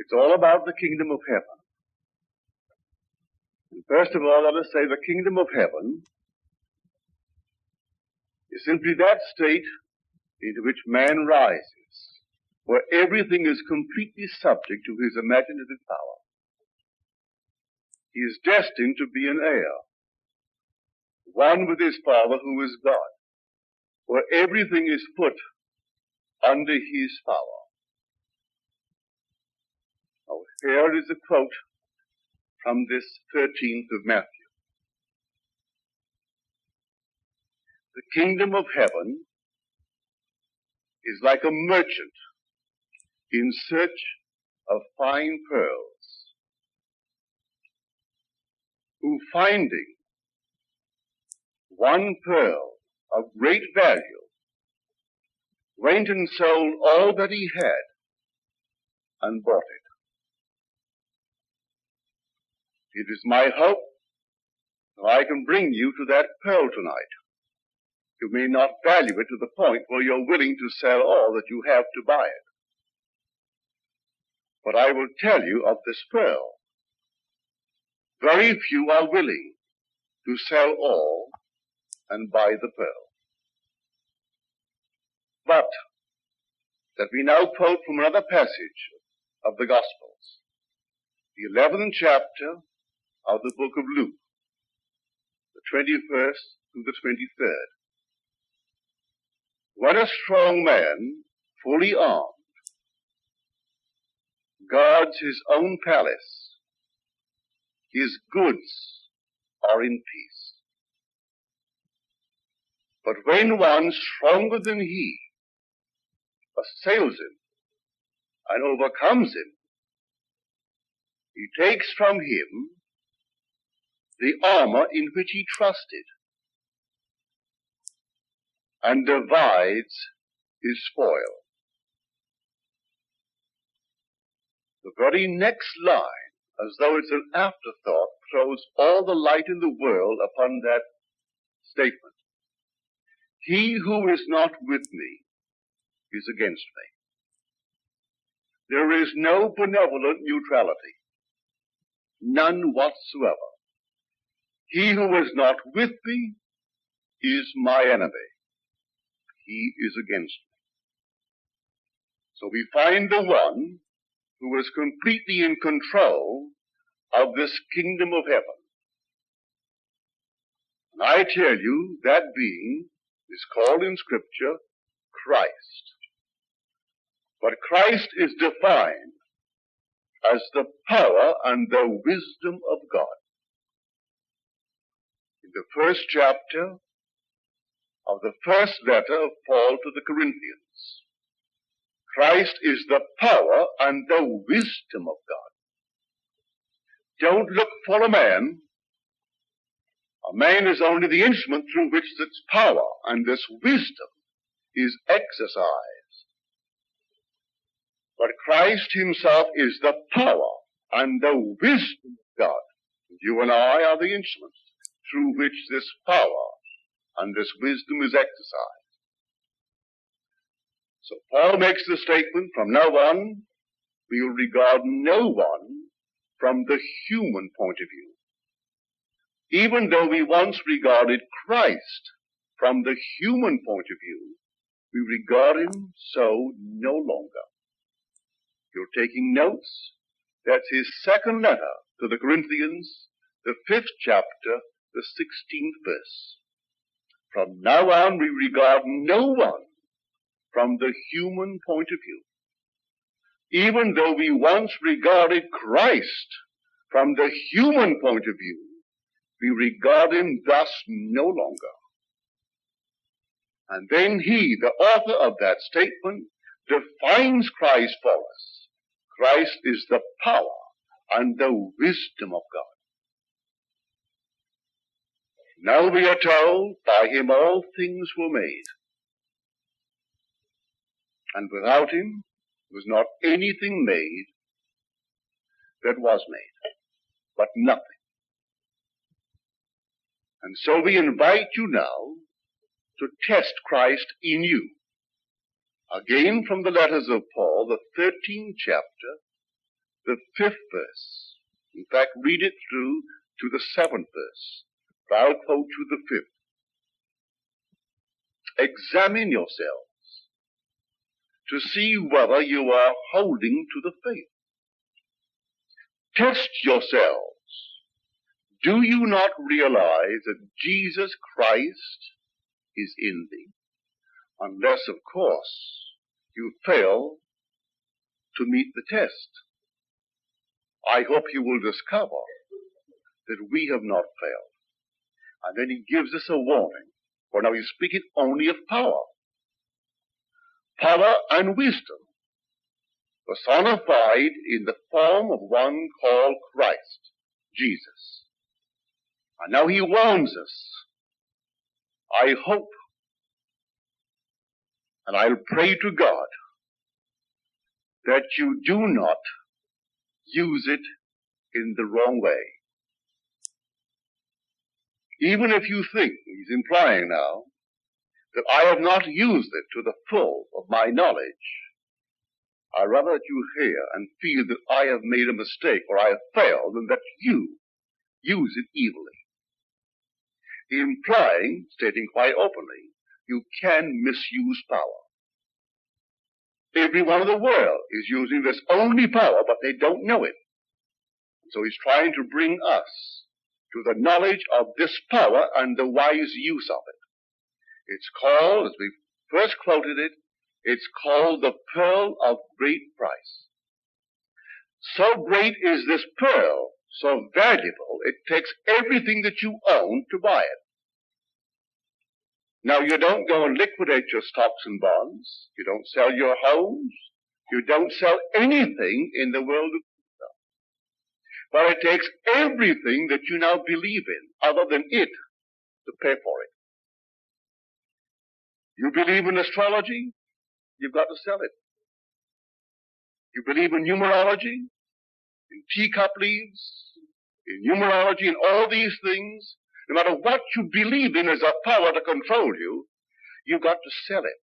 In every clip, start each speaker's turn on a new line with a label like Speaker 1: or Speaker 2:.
Speaker 1: It's all about the kingdom of heaven. And first of all, let us say the kingdom of heaven is simply that state into which man rises, where everything is completely subject to his imaginative power. He is destined to be an heir, one with his Father who is God, where everything is put under his power. Now, here is a quote from this 13th of Matthew. The kingdom of heaven is like a merchant in search of fine pearls, who finding one pearl of great value, went and sold all that he had and bought it. It is my hope that I can bring you to that pearl tonight. You may not value it to the point where you're willing to sell all that you have to buy it. But I will tell you of this pearl. Very few are willing to sell all and buy the pearl. But that we now quote from another passage of the Gospels, the 11th chapter of the book of Luke, the 21st through the 23rd. When a strong man, fully armed, guards his own palace, his goods are in peace. But when one stronger than he assails him and overcomes him, he takes from him the armor in which he trusted and divides his spoil. The very next line, as though it's an afterthought, throws all the light in the world upon that statement. He who is not with me is against me. There is no benevolent neutrality, none whatsoever. He who is not with me is my enemy. He is against me. So we find the one who is completely in control of this kingdom of heaven. And I tell you, that being is called in Scripture Christ. But Christ is defined as the power and the wisdom of God. In the first chapter of the first letter of Paul to the Corinthians, Christ is the power and the wisdom of God. Don't look for a man. A man is only the instrument through which this power and this wisdom is exercised. But Christ himself is the power and the wisdom of God. You and I are the instruments through which this power and this wisdom is exercised. So Paul makes the statement, from now on, we will regard no one from the human point of view. Even though we once regarded Christ from the human point of view, we regard him so no longer. You're taking notes? That's his second letter to the Corinthians, the 5th chapter, the 16th verse. From now on, we regard no one from the human point of view. Even though we once regarded Christ from the human point of view, we regard him thus no longer. And then he, the author of that statement, defines Christ for us. Christ is the power and the wisdom of God. Now we are told, by him all things were made. And without him was not anything made that was made, but nothing. And so we invite you now to test Christ in you. Again from the letters of Paul, the 13th chapter, the 5th verse. In fact, read it through to the 7th verse. But I'll quote you the 5th. Examine yourselves to see whether you are holding to the faith. Test yourselves. Do you not realize that Jesus Christ is in thee? Unless, of course, you fail to meet the test. I hope you will discover that we have not failed. And then he gives us a warning. For now he's speaking only of power. Power and wisdom, personified in the form of one called Christ, Jesus. And now he warns us. I hope, and I'll pray to God, that you do not use it in the wrong way. Even if you think, he's implying now, that I have not used it to the full of my knowledge, I'd rather that you hear and feel that I have made a mistake or I have failed than that you use it evilly. Implying, stating quite openly, you can misuse power. Everyone in the world is using this only power, but they don't know it. So he's trying to bring us to the knowledge of this power and the wise use of it. It's called, as we first quoted it, it's called the pearl of great price. So great is this pearl, so valuable, it takes everything that you own to buy it. Now, you don't go and liquidate your stocks and bonds. You don't sell your homes. You don't sell anything in the world of stuff. But it takes everything that you now believe in, other than it, to pay for it. You believe in astrology? You've got to sell it. You believe in numerology, in teacup leaves, in numerology, in all these things. No matter what you believe in as a power to control you, you've got to sell it.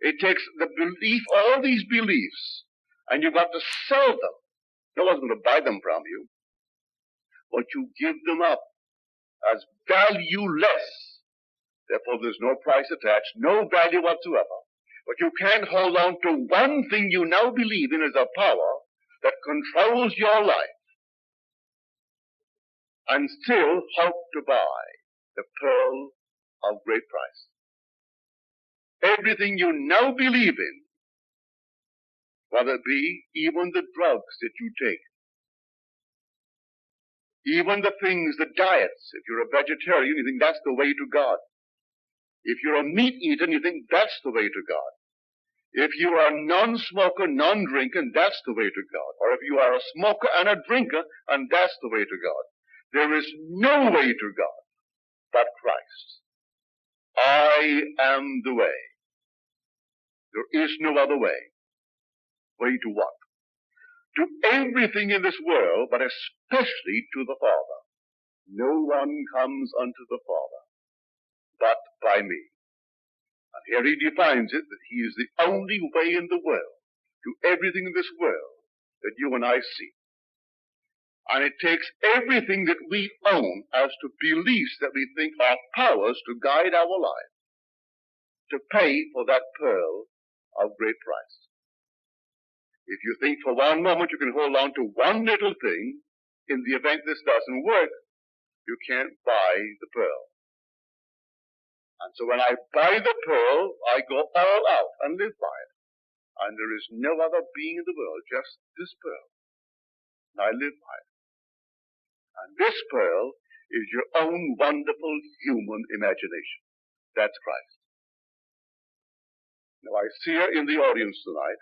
Speaker 1: It takes the belief, all these beliefs, and you've got to sell them. No one's going to buy them from you. But you give them up as valueless. Therefore, there's no price attached, no value whatsoever. But you can't hold on to one thing you now believe in as a power that controls your life and still hope to buy the pearl of great price. Everything you now believe in, whether it be even the drugs that you take, even the things, the diets, if you're a vegetarian, you think that's the way to God. If you're a meat eater, you think that's the way to God. If you are a non-smoker, non-drinker, that's the way to God. Or if you are a smoker and a drinker, and that's the way to God. There is no way to God but Christ. I am the way. There is no other way. Way to what? To everything in this world, but especially to the Father. No one comes unto the Father but by me. And here he defines it, that he is the only way in the world to everything in this world that you and I see. And it takes everything that we own as to beliefs that we think are powers to guide our life to pay for that pearl of great price. If you think for one moment you can hold on to one little thing, in the event this doesn't work, you can't buy the pearl. And so when I buy the pearl, I go all out and live by it. And there is no other being in the world, just this pearl. And I live by it. And this pearl is your own wonderful human imagination. That's Christ. Now I see her in the audience tonight.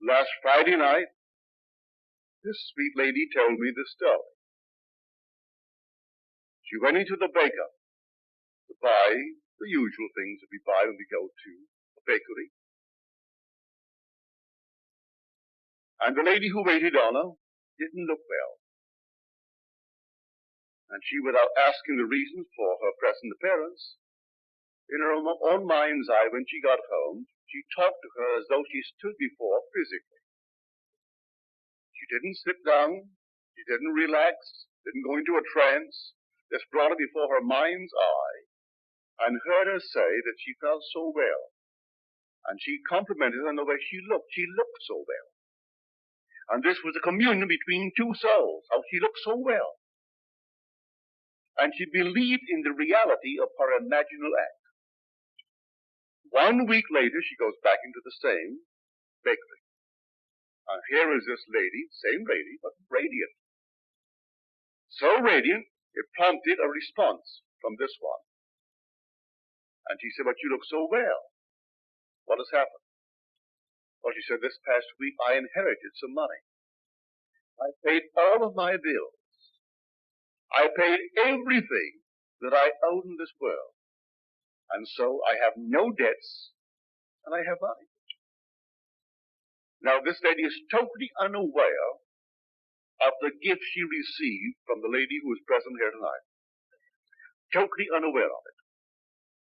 Speaker 1: Last Friday night, this sweet lady told me this story. She went into the baker to buy the usual things that we buy when we go to a bakery. And the lady who waited on her didn't look well. And she, without asking the reasons for her present appearance, in her own mind's eye, when she got home, she talked to her as though she stood before her physically. She didn't slip down. She didn't relax. Didn't go into a trance. Just brought it before her mind's eye and heard her say that she felt so well. And she complimented her on the way she looked. She looked so well. And this was a communion between two souls, how she looked so well. And she believed in the reality of her imaginal act. 1 week later, she goes back into the same bakery. And here is this lady, same lady, but radiant. So radiant, it prompted a response from this one. And she said, but you look so well. What has happened? Well, she said, this past week I inherited some money. I paid all of my bills. I paid everything that I owed in this world. And so I have no debts, and I have money. Now, this lady is totally unaware of the gift she received from the lady who is present here tonight. Totally unaware of it.